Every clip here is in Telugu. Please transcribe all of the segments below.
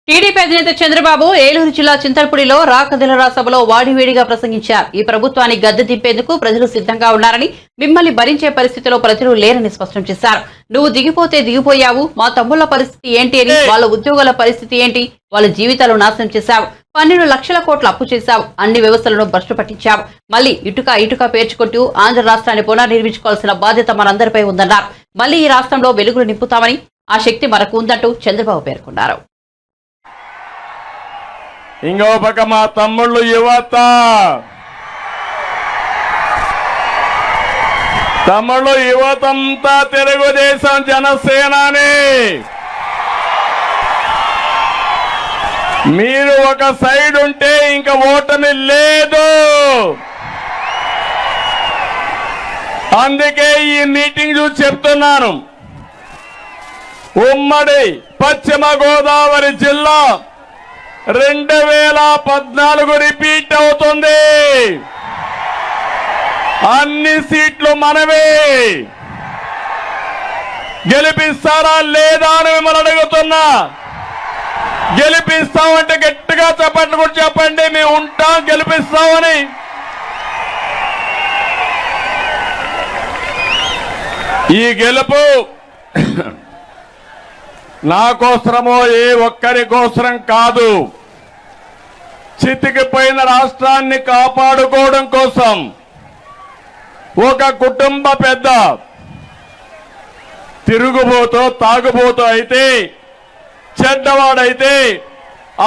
టీడీపీ అధినేత చంద్రబాబు ఏలూరు జిల్లా చింతలపూడిలో రాకదిలరా సభలో వాడివేడిగా ప్రసంగించారు. ఈ ప్రభుత్వాన్ని గద్దె దింపేందుకు ప్రజలు సిద్ధంగా ఉన్నారని, మిమ్మల్ని భరించే పరిస్థితిలో ప్రజలు లేరని స్పష్టం చేశారు. నువ్వు దిగిపోతే దిగిపోయావు, మా తమ్ముళ్ల పరిస్థితి ఏంటి అని, వాళ్ళ ఉద్యోగాల పరిస్థితి ఏంటి, వాళ్ళ జీవితాలు నాశనం చేశావు, 12 లక్షల కోట్ల అప్పు చేశావు, అన్ని వ్యవస్థలను భ్రష్టు పట్టించావు, మళ్ళీ ఇటుక రాష్ట్రాన్ని ఆంధ్ర రాష్ట్రాన్ని పునర్నిర్మించుకోవాల్సిన బాధ్యత మనందరిపై ఉందన్నారు. మళ్ళీ ఈ రాష్ట్రంలో వెలుగులు నింపుతామని, ఆ శక్తి మనకు ఉందంటూ చంద్రబాబు పేర్కొన్నారు. ఇంకో పక్క మా తమ్ముళ్ళు యువతంతా తెలుగుదేశం జనసేనాని. మీరు ఒక సైడ్ ఉంటే ఇంకా ఓటమి లేదు. అందుకే ఈ మీటింగ్ చూసి చెప్తున్నాను, ఉమ్మడి పశ్చిమ గోదావరి జిల్లా 2014 రిపీట్ అవుతుంది. అన్ని సీట్లు మనవే. గెలిపిస్తారా లేదా అని మిమ్మల్ని అడుగుతున్నా. గెలిపిస్తామంటే గట్టిగా చప్పట్లు కూడా చెప్పండి, మేము ఉంటాం, గెలిపిస్తామని. ఈ గెలుపు నా కోసరమో ఏ ఒక్కరి కోసరం కాదు, చితికిపోయిన రాష్ట్రాన్ని కాపాడుకోవడం కోసం. ఒక కుటుంబ పెద్ద తిరుగుబోతో తాగుబోతో అయితే, చెడ్డవాడైతే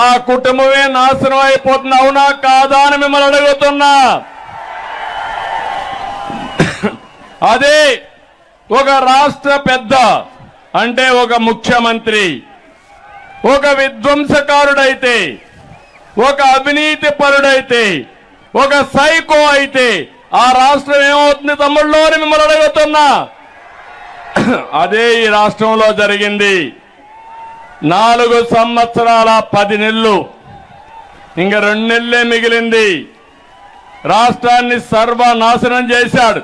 ఆ కుటుంబమే నాశనం అయిపోతుంది. అవునా కాదా అని మిమ్మల్ని అడుగుతున్నా. అదే ఒక రాష్ట్ర పెద్ద అంటే ఒక ముఖ్యమంత్రి ఒక విధ్వంసకారుడైతే, ఒక అవినీతి పరుడైతే, ఒక సైకో అయితే ఆ రాష్ట్రం ఏమవుతుంది తమ్ముళ్ళు అని మిమ్మల్ని అడుగుతున్నా. అదే ఈ రాష్ట్రంలో జరిగింది. 4 సంవత్సరాల 10 నెలలు, ఇంకా 2 నెలలే మిగిలింది. రాష్ట్రాన్ని సర్వనాశనం చేశాడు,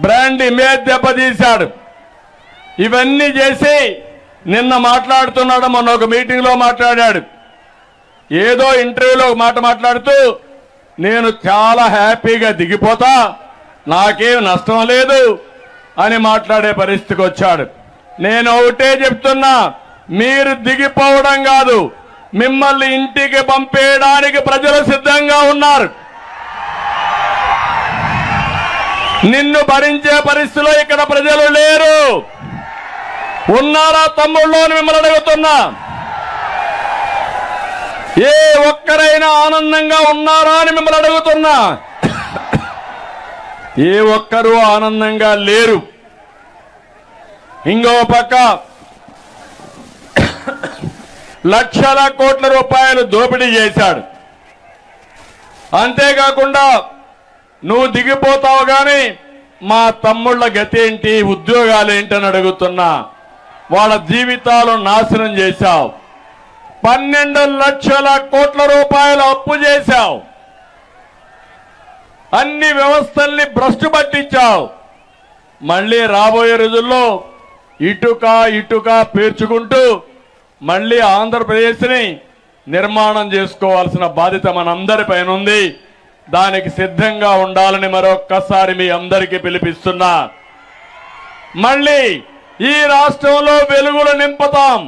బ్రాండ్ ఇమేజ్ దెబ్బతీశాడు. ఇవన్నీ చేసి నిన్న మాట్లాడుతున్నాడు, మొన్న ఒక మీటింగ్ లో మాట్లాడాడు. ఏదో ఇంటర్వ్యూలో ఒక మాట మాట్లాడుతూ నేను చాలా హ్యాపీగా దిగిపోతా, నాకేం నష్టం లేదు అని మాట్లాడే పరిస్థితికి వచ్చాడు. నేను ఒకటే చెప్తున్నా, మీరు దిగిపోవడం కాదు, మిమ్మల్ని ఇంటికి పంపేయడానికి ప్రజలు సిద్ధంగా ఉన్నారు. నిన్ను భరించే పరిస్థితిలో ఇక్కడ ప్రజలు లేరు. ఉన్నారా తమ్ముళ్ళు అని మిమ్మల్ని అడుగుతున్నా. ఏ ఒక్కరైనా ఆనందంగా ఉన్నారా అని మిమ్మల్ని అడుగుతున్నా. ఏ ఒక్కరూ ఆనందంగా లేరు. ఇంకో పక్క లక్షల కోట్ల రూపాయలు దోపిడీ చేశాడు. అంతేకాకుండా నువ్వు దిగిపోతావు గాని మా తమ్ముళ్ళ గతి ఏంటి, ఉద్యోగాలేంటి అని అడుగుతున్నా. వాళ్ళ జీవితాలు నాశనం చేశావు. 12 లక్షల కోట్ల రూపాయలు అప్పు చేశావు. అన్ని వ్యవస్థల్ని భ్రష్టు పట్టించావు. మళ్ళీ రాబోయే రోజుల్లో ఇటుక పేర్చుకుంటూ మళ్ళీ ఆంధ్రప్రదేశ్ని నిర్మాణం చేసుకోవాల్సిన బాధ్యత మనందరిపైన ఉంది. దానికి సిద్ధంగా ఉండాలని మరొక్కసారి మీ అందరికీ పిలిపిస్తున్నా. మళ్ళీ ఈ రాష్ట్రంలో వెలుగులు నింపుతాం.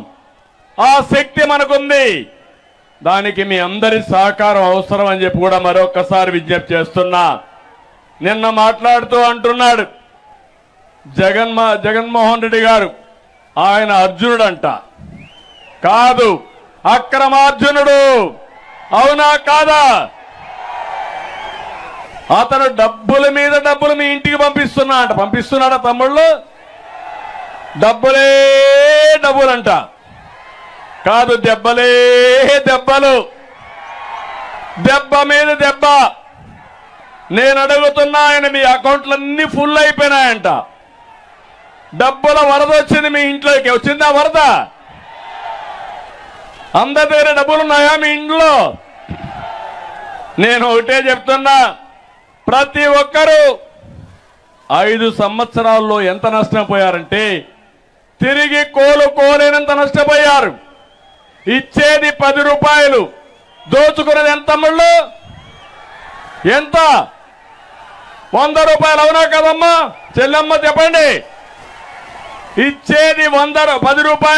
ఆ శక్తి మనకుంది. దానికి మీ అందరి సహకారం అవసరం అని చెప్పి కూడా మరొక్కసారి విజ్ఞప్తి చేస్తున్నా. నిన్న మాట్లాడుతూ అంటున్నాడు జగన్మోహన్ రెడ్డి గారు ఆయన అర్జునుడంట. కాదు, అక్రమార్జునుడు. అవునా కాదా? అతను డబ్బుల మీద డబ్బులు మీ ఇంటికి పంపిస్తున్నాడా తమ్ముళ్ళు? డబ్బులే డబ్బులంట. కాదు, దెబ్బలే దెబ్బలు, దెబ్బ మీద దెబ్బ. నేను అడుగుతున్నా, ఆయన మీ అకౌంట్లన్నీ ఫుల్ అయిపోయినాయంట. డబ్బుల వరద వచ్చింది మీ ఇంట్లోకి. వచ్చిందా వరద? అందరి దగ్గర డబ్బులున్నాయా మీ ఇంట్లో? నేను ఒకటే చెప్తున్నా, ప్రతి ఒక్కరూ 5 సంవత్సరాల్లో ఎంత నష్టపోయారంటే తిరిగి కోలుకోలేనంత నష్టపోయారు. ఇచ్చేది 10 రూపాయలు, దోచుకునేది ఎంత తమ్ముళ్ళు? ఎంత? 100 రూపాయలు. అవునా కదమ్మా చెల్లెమ్మ చెప్పండి? ఇచ్చేది 10 రూపాయలు.